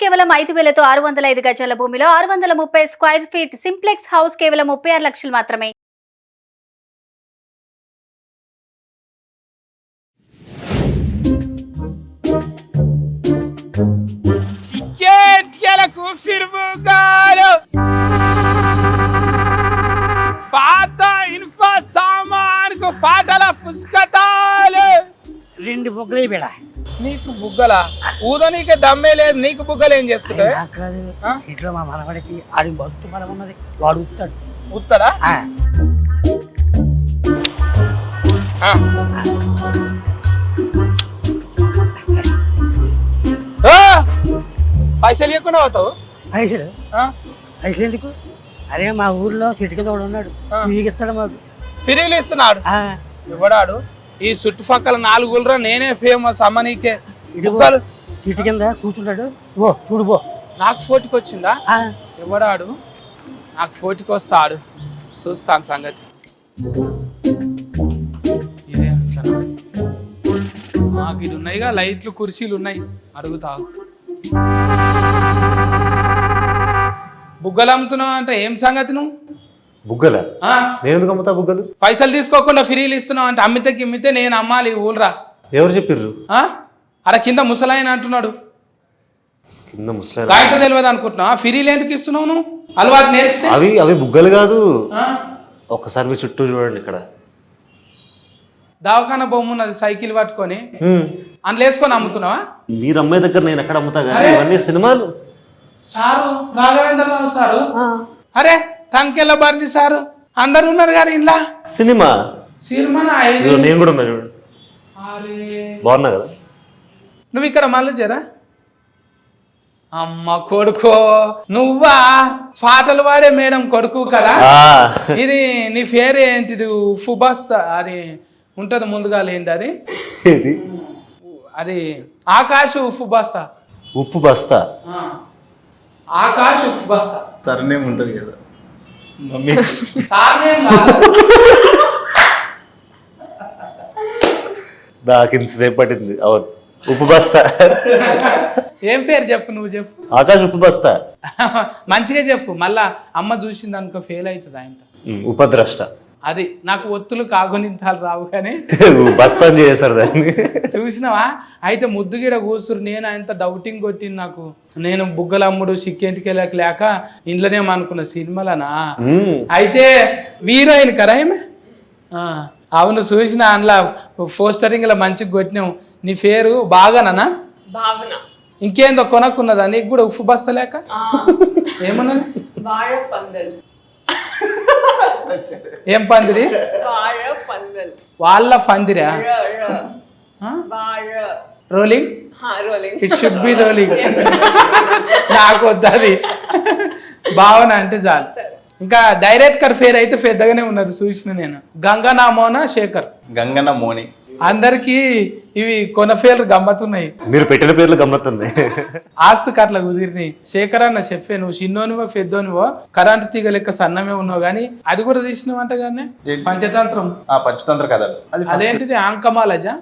కేవలం 5,000తో 605 గజాల భూమిలో 630 స్క్వేర్ ఫీట్ సింప్లెక్స్ హౌస్ కేవలం 36 లక్షలు మాత్రమే. రెండు బుగ్గలు బేడ నీకు బుగ్గలా ఊదనీకే దమ్మే లేదు, నీకు బుగ్గలు ఏం చేసుకుంటావు? కాదు ఇంట్లో మా మనవడికి అది బస్తు బలం ఉన్నది, వాడు ఉత్తాడు. ఉత్తరా పైసలు ఇవ్వకుండా అవుతావు? పైసలు పైసలు ఎందుకు? అరే మా ఊర్లో సిటికి తోడు ఉన్నాడు, ఇస్తాడు మాకు. ఫిరీలు ఇస్తున్నాడు ఇవ్వడాడు. ఈ చుట్టుపక్కల 4 ఊళ్ళో నేనే ఫేమస్ అమ్మ నీకే. సిటి కింద కూర్చుంటాడు, ఓ చూడు పో. నాకు ఫోటోకి వచ్చిందా? ఇవ్వడాడు, నాకు ఫోటోకి వస్తాడు, చూస్తాను సంగతి. ఇదే మాకు ఇది ఉన్నాయిగా, లైట్లు కుర్చీలు ఉన్నాయి, అడుగుతావు. బుగ్గలు అమ్ముతున్నావు అంటే ఏం సంగతి? నువ్వు బుగ్గలా? నేను ఎందుకు అమ్ముతా బుగ్గలు? పైసలు తీసుకోకుండా ఫిరీలు ఇస్తున్నావు అంటే అమ్మితే నేను అమ్మాలి ఊళ్ళరా. ఎవరు చెప్పిర్రు? అరే కింద ముసలాయన అంటున్నాడు. కింద ముసలాయన గాయత తెలియదు అనుకుంటున్నావా? ఫిరీలు ఎందుకు ఇస్తున్నావు నువ్వు? అలవాటు నేర్పితే. అవి బుగ్గలు కాదు. ఒక్కసారి మీ చుట్టూ చూడండి, ఇక్కడ దవాఖాన బొమ్మ ఉన్నది, సైకిల్ పట్టుకొని అందులో వేసుకొని అమ్ముతున్నావా? మీరు అమ్మాయి దగ్గర నేను ఎక్కడ అమ్ముతా కానీ ఇవన్నీ సినిమాలు. సారు రాఘవేంద్రరావు సారు, అరే తనకెళ్ళ బారింది సారు, అందరు ఉన్నారు కానీ ఇంట్లో సినిమా నేను కూడా ఉన్నా చూడండి. బాగున్నా కదా? నువ్వు ఇక్కడ మళ్ళీ చేరా? అమ్మ కొడుకో, నువ్వా పాటలు పాడే మేడం కొడుకు కదా? ఇది నీ పేరు ఏంటిది? ఫుబస్తా అది ఉంటది ముందుగా లేనిది, అది అది ఆకాశ్ ఉప్పు బస్తా. ఉప్పు బస్తా, ఆకాశ్ ఉప్పు బస్తా. సర్నేమ్ ఉంటది కదా మమ్మీ. నాకు ఇంతసేపు పట్టింది. అవును, ఉప్పు బస్తా. ఏం పేరు చెప్పు, నువ్వు చెప్పు. ఆకాశ్ ఉప్పు బస్తా. మంచిగా చెప్పు, మళ్ళా అమ్మ చూసింది అనుకో ఫెయిల్ అవుతుంది ఆయన. ఉపద్రష్ట. అది నాకు ఒత్తులు కాగునింతాలు రావు కానీ బస్తా చేశారు దాన్ని. చూసినావా? అయితే ముద్దుగిడ కూర్చురు. నేను ఆయనతో డౌటింగ్ కొట్టింది. నాకు నేను బుగ్గల అమ్ముడు సిక్కేంటికి లేక ఇంట్లోనే అనుకున్న సినిమాలనా. అయితే హీరోయిన్ కదా ఏమే? అవును, చూసిన అందులో పోస్టరింగ్ లో మంచిగా కొట్టినావు. నీ పేరు బాగానా? ఇంకేందో కొనక్కున్నదా నీకు కూడా ఉప్పు బస్తా లేక? ఏమన్నది? ఏం పందిరి? వాళ్ళ పందిరా? Rolling, it should be rolling. నాకు వద్దు భావన అంటే చాలు. ఇంకా డైరెక్టర్ పేరు అయితే పెద్దగానే ఉన్నది, చూసిన నేను. గంగనా మోనా శేఖర్. గంగన మోని. అందరికి ఇవి కొన పేర్లు గమ్మతున్నాయి. మీరు పెట్టిన పేర్లు గమ్మతున్నాయి. ఆస్తుకు అట్లా కుదిరినాయి. శేఖర్ అన్న చెప్పే, నువ్వు చిన్నోనివో పెద్దోనివో కరెంటు తీగ లెక్క సన్నమే ఉన్నావు కానీ అది కూడా తీసినావు అంట కానీ. పంచతంత్రం. పంచతంత్ర కథలు. అదేంటిది? ఆంకమాలజా?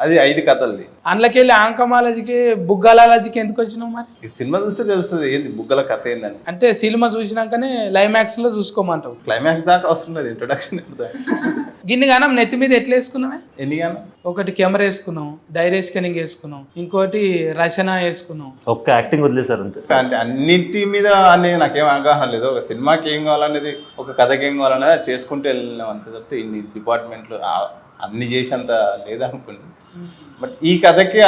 అది 5 కథలది. అందులోకెళ్ళి ఆంకమాలజీకి బుగ్గలాలజీకి ఎందుకు వచ్చినావు మరి? సినిమా చూస్తే తెలుస్తుంది ఏంది బుగ్గల కథ ఏందని. అంటే సినిమా చూసినాకనే క్లైమాక్స్ లో చూసుకోమంటావు? క్లైమాక్స్ దాకా అవసరం లేదు, ఇంట్రొడక్షన్. గిన్ని గానం నెత్తి మీద ఎట్లా వేసుకున్నావే? ఎన్ని గానం? ఒకటి కెమెరా వేసుకున్నావు, డైరీ స్కానింగ్ వేసుకున్నావు, ఇంకోటి రచన వేసుకున్నావు. ఒక్క యాక్టింగ్ వదిలేసారు అంతే. అంటే అన్నింటి మీద అనేది నాకేం అవగాహన లేదు. ఒక సినిమాకి ఏం కావాలనేది, ఒక కథకి ఏం కావాలనేది చేసుకుంటూ వెళ్ళినాం అంతే తప్పితే ఇన్ని డిపార్ట్మెంట్లు అన్ని చేసేంత లేదనుకోండి. బట్ ఈ కథకి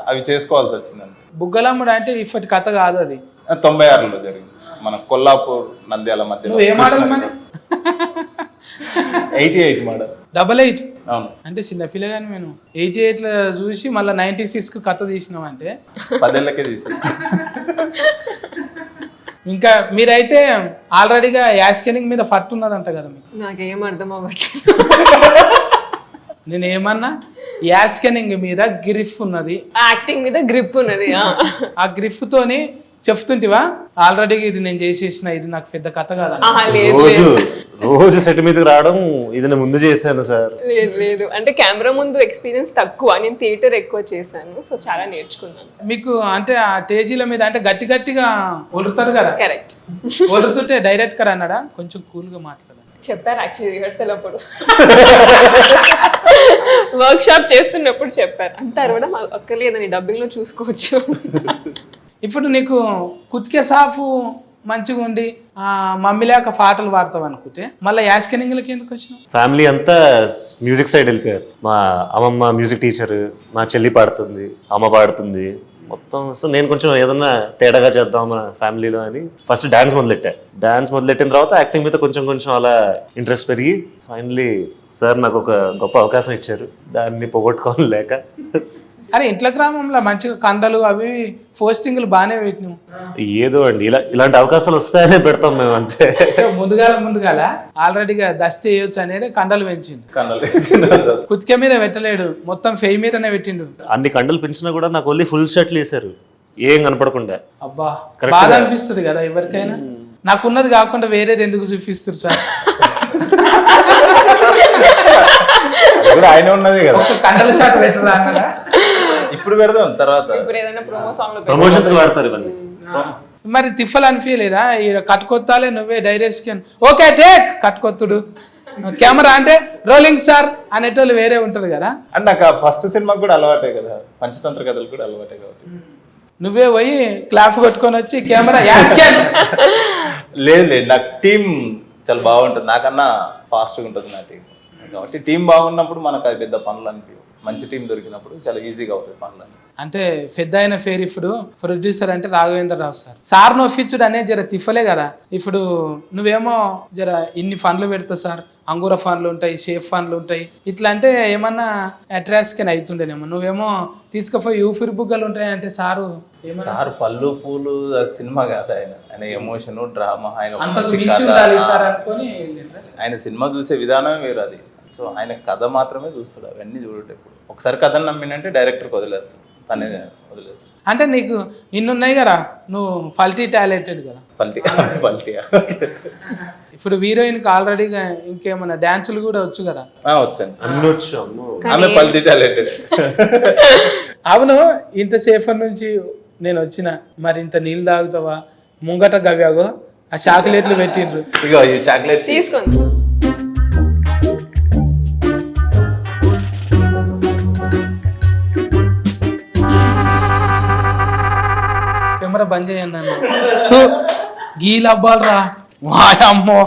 అవి చేసుకోవాల్సి వచ్చింది అంతే. బుగ్గలమ్ముడు అంటే ఇప్పటి కథ కాదు, అది 96లో జరిగింది మన కొల్లాపూర్ నంద్యాల మధ్య. నువ్వు ఏ మోడల్ మరి? 88 మోడల్. 88? అవును. అంటే చిన్న పిల్లగాని నేను 88లో చూసి మళ్ళీ 96కు కథ తీసినావు అంటే 10 ఏళ్ళకే తీసేసి. ఇంకా మీరైతే ఆల్రెడీగా యాస్కెనింగ్ మీద ఫట్ ఉన్నదంట కదా మీకు? నాకేం అర్థం అవ్వట్లేదు. నేను ఏమన్నా? యాస్కెనింగ్ మీద గ్రిఫ్ ఉన్నది, యాక్టింగ్ మీద గ్రిప్ ఉన్నది. ఆ గ్రిఫ్ తోని చెప్తుంటివా ఆల్రెడీ ఇది నేను చేసేసిన, ఇది నాకు పెద్ద కథ కాదా? లేదు రోజు సెట్ మీదకి రావడం ఇది నేను ముందు చేశాను సార్. లేదు లేదు అంటే కెమెరా ముందు ఎక్స్పీరియన్స్ తక్కువ, నేను థియేటర్ ఎక్కువ చేశాను, సో చాలా నేర్చుకున్నాను. మీకు అంటే ఆ స్టేజీల మీద అంటే గట్టి గట్టిగా ఒలుతారు కదా, కరెక్ట్. ఒలుతుంటే డైరెక్ట్ గా అన్నాడా కొంచెం కూల్ గా మాట్లాడాలి? చెప్పారు యాక్చువల్లీ రిహర్సల్ అప్పుడు వర్క్ షాప్ చేస్తున్నప్పుడు చెప్పారు, అంత అరవడం అక్కర్లేదని డబ్బింగ్ లో చూసుకోవచ్చు. ఇప్పుడు నీకు కుతికే సాఫు మంచిగా ఉండి మమ్మీ లేక పాటలు పాడతావు అనుకుంటే మళ్ళీ యాస్కెనింగ్లకి ఎందుకు వచ్చినావు? ఫ్యామిలీ అంతా మ్యూజిక్ సైడ్ వెళ్ళిపోయారు. మా అమ్మమ్మ మ్యూజిక్ టీచర్, మా చెల్లి పాడుతుంది, అమ్మ పాడుతుంది మొత్తం. సో నేను కొంచెం ఏదన్నా తేడాగా చేద్దాం మన ఫ్యామిలీలో అని ఫస్ట్ డాన్స్ మొదలెట్టిన తర్వాత యాక్టింగ్ మీద కొంచెం కొంచెం అలా ఇంట్రెస్ట్ పెరిగి ఫైనలీ సార్ నాకు ఒక గొప్ప అవకాశం ఇచ్చారు, దాన్ని పోగొట్టుకోని లేక. అరే ఇంట్లో గ్రామంలో మంచిగా కండలు అవి పోస్టింగ్లు బాగానే పెట్టినావు. ఏదో అండి ఇలాంటి అవకాశాలు వస్తాయనే పెడతాం మేము అంతే. ముందుగాల ఆల్రెడీగా దస్తి వేయొచ్చు అనేది కండలు పెంచిండు, కుతికే మీద పెట్టలేడు, మొత్తం ఫెయి మీదనే పెట్టిండు. అన్ని కండలు పెంచినా కూడా నాకు ఓన్లీ ఫుల్ షర్ట్లు వేసారు ఏం కనపడకుండా. అబ్బా బాధ అనిపిస్తుంది కదా ఎవరికైనా, నాకున్నది కాకుండా వేరేది ఎందుకు చూపిస్తారు సార్? ఆయన ఉన్నది కదా, ఒక కండల షాట్ పెట్టరా అన్నదా? ఇప్పుడు పెడదాం తర్వాత, ఇప్పుడు ఏదైనా ప్రోమో సాంగ్ లో ప్రమోషన్స్ వాడతారు ఇవన్నీ. మరి తిఫల్ అనిపించలేదా? కట్టుకొత్తాలే నువ్వే డైరెక్షన్ ఓకే టేక్ కట్టుకొత్తుడు కెమెరా అంటే రోలింగ్ సార్ అనేటోళ్ళు వేరే ఉంటారు కదా. అంటే నాకు ఫస్ట్ సినిమాకి కూడా అలవాటే కదా, పంచతంత్ర కథలు కూడా అలవాటే కాబట్టి నువ్వే పోయి క్లాప్ కొట్టుకొని వచ్చి కెమెరా లేదు నాకు టీం చాలా బాగుంటుంది, నాకన్నా ఫాస్ట్గా ఉంటుంది నా టీం కాబట్టి టీం బాగున్నప్పుడు మనకు అది పెద్ద పనులు అనిపించవు, మంచి టీం దొరికినప్పుడు చాలా ఈజీగా అవుతాయి పనులు. అంటే పెద్ద అయిన పేరు ఇప్పుడు ప్రొడ్యూసర్ అంటే రాఘవేంద్రరావు సార్ నొప్పించుడు అనేది జర తిఫలే కదా. ఇప్పుడు నువ్వేమో జర ఇన్ని ఫండ్లు పెడతావు సార్, అంగూర ఫండ్లు ఉంటాయి, షేప్ ఫండ్లు ఉంటాయి, ఇట్లా అంటే ఏమన్నా అట్రాక్షన్ అవుతుండేనేమో. నువ్వేమో తీసుకుపోయి ఊపిరి బుగ్గలు ఉంటాయి అంటే సారు సార్ పళ్ళు పూలు సినిమా కాదు, ఆయన ఎమోషన్ డ్రామా, ఆయన సినిమా చూసే విధానం వేరు అది. సో ఆయన కథ మాత్రమే చూస్తాడు, అవన్నీ చూడేటప్పుడు ఒకసారి కథను నమ్మినంటే డైరెక్టర్కి వదిలేస్తాడు, తనే వదిలేస్తాడు. అంటే నీకు ఇన్నున్నాయి కదా, నువ్వు ఫల్టీ టాలెంటెడ్ కదా. పల్టీ ఇప్పుడు హీరోయిన్కి ఆల్రెడీగా ఇంకేమన్నా డాన్సులు కూడా వచ్చు కదా? వచ్చాను, అన్ని వచ్చు. ఆమె పల్టీ టాలెంటెడ్. అవును, ఇంతసేపటి నుంచి నేను వచ్చిన మరి ఇంత నీళ్ళు తాగుతావా? ముంగట గవ్యాగో ఆ చాక్లెట్లు పెట్టిండ్రు, ఇగో ఈ చాక్లెట్స్ తీసుకోండి. కెమెరా బంద్ చేయండి అన్న. చూ గీలు అవ్వాలరా అమ్మో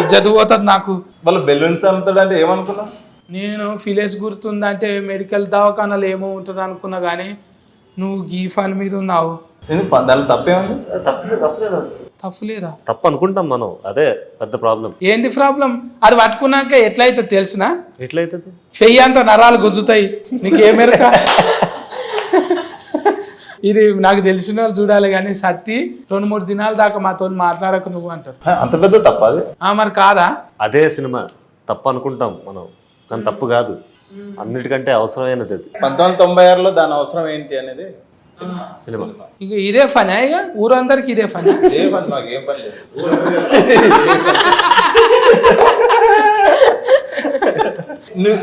ఇజ్జత్ పోతుంది నాకు. వాళ్ళు బెలూన్స్ అమ్ముతాడంటే ఏమనుకున్నావు? నేను ఫిలేజ్ గుర్తుందంటే మెడికల్ దవాఖానాలు ఏమో ఉంటుంది అనుకున్నా, కానీ నువ్వు గీ ఫన్ మీద ఉన్నావు. దాని తప్పేముంది? తప్పులేదా? తప్పు అనుకుంటాం మనం, అదే పెద్ద ప్రాబ్లం. ఏంది ప్రాబ్లం? అది పట్టుకున్నాక ఎట్లయితే తెలుసునా? ఎట్లయితుంది? చెయ్యి అంతా నరాలు గుజ్జుతాయి, నీకేమెరక? ఇది నాకు తెలిసిన వాళ్ళు చూడాలి, కానీ సత్తి 2-3 దినాల దాకా మాతో మాట్లాడకు నువ్వు అంటారు. అంత పెద్ద తప్ప అది? మరి కాదా? అదే సినిమా తప్పు అనుకుంటాం మనం, కానీ తప్పు కాదు, అన్నిటికంటే అవసరమైనది అది. 1996లో దాని అవసరం ఏంటి అనేది సినిమా. ఇక ఇదే ఫనా? ఇక ఊరందరికి ఇదే ఫనా? మాకేం పని లేదు.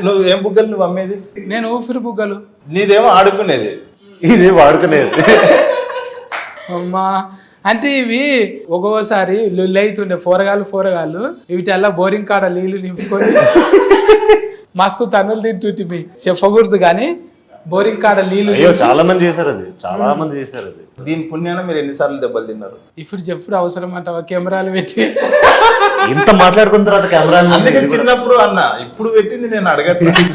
నువ్వు ఏం బుగ్గలు నువ్వు అమ్మేది? నేను ఊపిరి బుగ్గలు. నీదేమో ఆడుకునేది, ఇది వాడుకునేది. అమ్మా అంటే ఇవి ఒక్కోసారి లొల్లి అవుతుండే పోరగాళ్ళు వీటల్లా బోరింగ్ కాడ నీళ్ళు నింపుకొని మస్తు తన్నులు తింటుంటివి, చెప్పకూడదు కానీ బోరింగ్ కాడ నీళ్ళు. చాలా మంది చేశారు అది, చాలా మంది చేశారు అది. దీని పుణ్యాన మీరు ఎన్నిసార్లు దెబ్బలు తిన్నారు? ఇప్పుడు చెప్పుడు అవసరం అంటావా? కెమెరాలు పెట్టి ఇంత మాట్లాడుకున్న తర్వాత కెమెరా. అందుకే చిన్నప్పుడు అన్న, ఇప్పుడు పెట్టింది నేను అడగట్లేదు.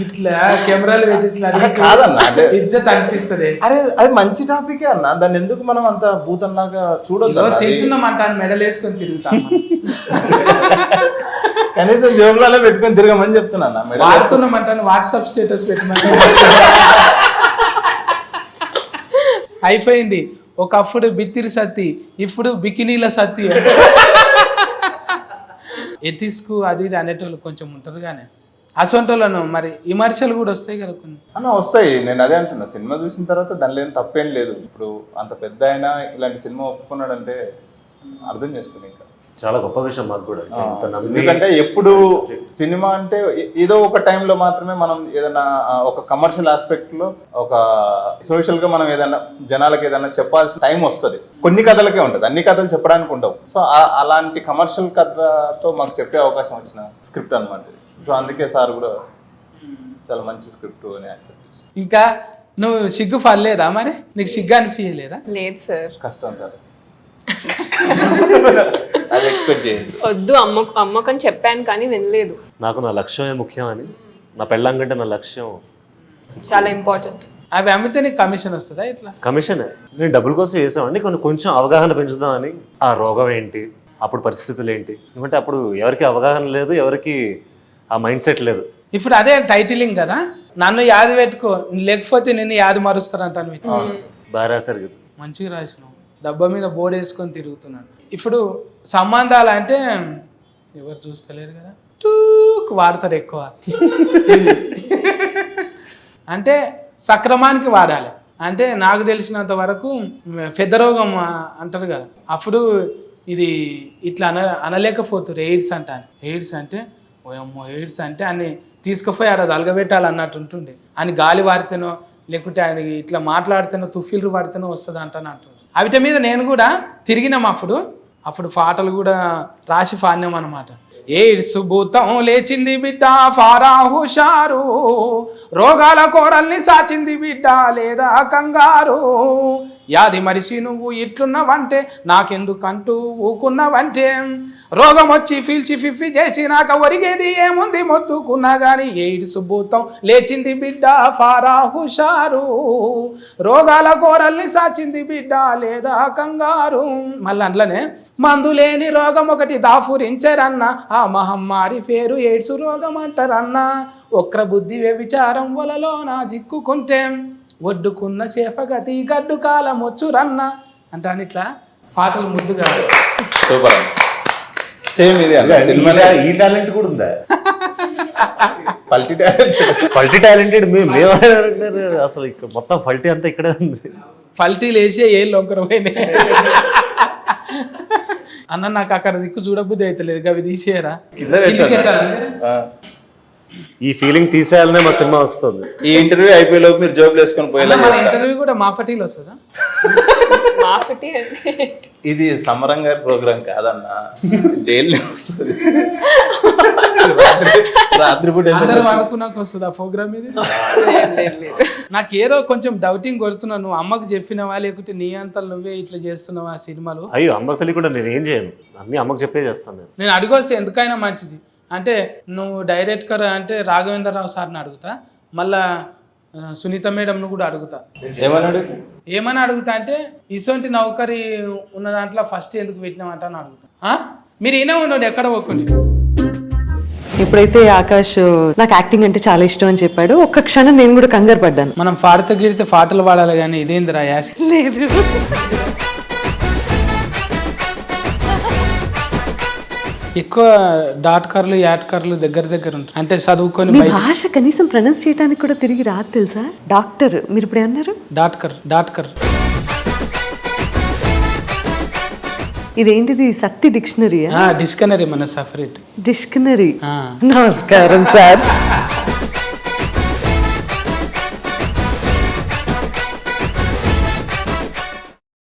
ఇట్లా కెమెరాలు పెట్టి కాదన్న, ఇజ్జత్ అనిపిస్తుంది. అరే అది మంచి టాపికే అన్న, దాన్ని ఎందుకు మనం అంత భూతంలాగా చూడొద్దు? తింటున్నామంట మెడల్ వేసుకొని తిరుగుతాం, కనీసం జోబులలో పెట్టుకొని తిరగమని చెప్తున్నా. వాడుతున్నామంట వాట్సాప్ స్టేటస్ పెట్టమని. అయిపోయింది. ఒకప్పుడు బిత్తిరి సత్తి, ఇప్పుడు బికినీల సత్తి. ఎథిక్స్కు అది ఇది అనేటోళ్ళు కొంచెం ఉంటారు, కానీ అసొంటోళ్ళను మరి విమర్శలు కూడా వస్తాయి కదా కొన్ని. అన్న వస్తాయి, నేను అదే అంటున్నా. సినిమా చూసిన తర్వాత దానిలో ఏం తప్పేం లేదు. ఇప్పుడు అంత పెద్ద అయినా ఇలాంటి సినిమా ఒప్పుకున్నాడంటే అర్థం చేసుకుని ఇంకా చాలా గొప్ప విషయం మాకు కూడా. ఇంత నమ్మి- ఎందుకంటే ఎప్పుడు సినిమా అంటే ఏదో ఒక టైంలో మాత్రమే మనం ఏదైనా ఒక కమర్షియల్ ఆస్పెక్ట్ లో ఒక సోషల్ గా మనం ఏదైనా జనాలకు ఏదైనా చెప్పాల్సిన టైం వస్తుంది. కొన్ని కథలకే ఉంటుంది, అన్ని కథలు చెప్పడానికి ఉండవు. సో అలాంటి కమర్షియల్ కథతో మాకు చెప్పే అవకాశం వచ్చిన స్క్రిప్ట్ అనమాట. సో అందుకే సార్ కూడా చాలా మంచి స్క్రిప్ట్ అని యాక్సెప్ట్ చేశారు. ఇంకా నువ్వు సిగ్గు పడలేదా మరి? నీకు సిగ్గు అనిపించలేదా? లేదు సార్, కష్టం సార్, అది ఎక్స్పెక్ట్ చేయండి. వద్దు అమ్మకని చెప్పాను కానీ వినలేదు. నాకు నా లక్ష్యమే ముఖ్యం అని, నా పెళ్ళం కంటే నా లక్ష్యం చాలా ఇంపార్టెంట్. అవి అమ్మితే నీకు కమిషన్ వస్తుందా ఇట్లా? కమిషనే. నేను డబ్బుల కోసం చేసామండి, కొంచెం అవగాహన పెంచుదామని. ఆ రోగం ఏంటి, అప్పుడు పరిస్థితులు ఏంటి, ఎందుకంటే అప్పుడు ఎవరికి అవగాహన లేదు, ఎవరికి ఆ మైండ్ సెట్ లేదు. ఇప్పుడు అదే టైటిలింగ్ కదా, నన్ను యాది పెట్టుకో లేకపోతే నిన్ను యాది మరుస్తారంటాను. బాగా రాశారు కదా. మంచిగా రాసినావు, డబ్బా మీద బోర్డు వేసుకొని తిరుగుతున్నాడు. ఇప్పుడు సంబంధాలు అంటే ఎవరు చూస్తలేరు కదా, టూక్ వాడతారు ఎక్కువ. అంటే సక్రమానికి వాడాలి. అంటే నాకు తెలిసినంత వరకు పెద్ద రోగం అంటారు కదా, అప్పుడు ఇది ఇట్లా అనలేకపోతారు. ఎయిడ్స్ అంటాను. ఎయిడ్స్ అంటే ఓయమ్మో, ఎయిడ్స్ అంటే అని తీసుకుపోయి ఆడ అలగబెట్టాలి అన్నట్టు ఉంటుండే. అని గాలి వాడితేనో లేకుంటే ఆయన ఇట్లా మాట్లాడితేనో తుఫిల్లు వాడితేనో వస్తుంది అంటాను అంటుంది. అవిటి మీద నేను కూడా తిరిగినాం. అప్పుడు పాటలు కూడా రాసి పాడినాం అనమాట. ఎయిడ్స్ భూతం లేచింది బిడ్డ ఫారా హుషారు, రోగాల కోరల్ని సాచింది బిడ్డ లేదా కంగారు, యాది మరిసి నువ్వు ఇట్లున్నావంటే నాకెందుకంటూ ఊకున్నావంటే, రోగం వచ్చి ఫీల్చి ఫిఫ్ఫి చేసి నాకు ఒరిగేది ఏముంది మొత్తుకున్నా గాని, ఎయిడ్స్ భూతం లేచింది బిడ్డ ఫారా హుషారు, రోగాల కోరల్ని సాచింది బిడ్డ లేదా కంగారు. మళ్ళీ అందులోనే మందులేని రోగం ఒకటి దాఫురించరన్న, ఆ మహమ్మారి పేరు ఎయిడ్స్ రోగం అంటారన్న, ఒక్ర బుద్ధి వ్యభిచారం వలలో నా జిక్కుకుంటే, ఒడ్డుకున్న చేపగతి గడ్డు కాలం వచ్చురన్న అంటాను. ఇట్లా పాటలు ముద్దుగా. సూపర్. సేమ్ ఇది సినిమాలో ఈ టాలెంట్ కూడా ఉందా? పల్టీ టాలెంట్. ఫల్టీ టాలెంటెడ్ మేము అసలు ఇక్కడ మొత్తం ఫల్టీ అంతా ఇక్కడే ఉంది. ఫల్టీలు వేసే ఏ లొంకరపోయినాయి అన్న. నాకు అక్కడ దిక్కు చూడబుద్ధి అవుతలేదు, అవి తీసేయరా. కింద పెట్టాను. ఈ ఫీలింగ్ తీసేయాలనే మా సినిమా వస్తుంది. ఈ ఇంటర్వ్యూ అయిపోయే లోపు మీరు జోబులు వేసుకొని పోయేలా మన చేస్తా. ఇంటర్వ్యూ కూడా మా ఫటీలు వస్తుందా? మాఫటి అంటే ఇది సమరం గారి ప్రోగ్రామ్ కాదన్నా, డైలీ వస్తుంది. రాత్రిపూట అందరూ అనుకున్నాక వస్తుంది ఆ ప్రోగ్రామ్ ఇది. లేదు. నాకు ఏదో కొంచెం డౌటింగ్ కొడుతున్నావు. నువ్వు అమ్మకు చెప్పినవా లేకపోతే నీ అంతలు నువ్వే ఇట్లా చేస్తున్నావా ఆ సినిమాలు? అయ్యో, అమ్మకు తెలియకుండా నేను ఏం చేయను, అన్ని అమ్మకు చెప్పే చేస్తాను నేను. నేను అడిగొస్తే ఎందుకైనా మంచిది. అంటే నువ్వు డైరెక్టర్ అంటే రాఘవేంద్రరావు సార్ని అడుగుతా, మళ్ళా సునీత మేడంను కూడా అడుగుతా. ఏమని అడుగుతా అంటే ఇసొంటి నౌకరీ ఉన్న దాంట్లో ఫస్ట్ ఎందుకు పెట్టినామంట అని అడుగుతా. మీరు ఈయన ఉన్నాడు ఎక్కడ పోకండి. ఎప్పుడైతే ఆకాష్ నాకు యాక్టింగ్ అంటే చాలా ఇష్టం అని చెప్పాడు, ఒక్క క్షణం నేను కూడా కంగారు పడ్డాను. మనం పాడితే గిడితే పాటలు పాడాలి కానీ ఇదేందిరా యాష్. లేదు, ఎక్కువ డాట్కర్లు యాట్కర్లు దగ్గర ఉంటాయి. అంటే చదువుకొని మీ భాష కనీసం ప్రొనౌన్స్ చేయడానికి కూడా తిరిగి రాదు తెలుసా. డాక్టర్ మీరు ఇప్పుడు అన్నారు డాట్కర్. ఇదేంటిది సత్తి డిక్షనరీయా? డిక్షనరీ మన సపరేట్ డిక్షనరీ. నమస్కారం సార్.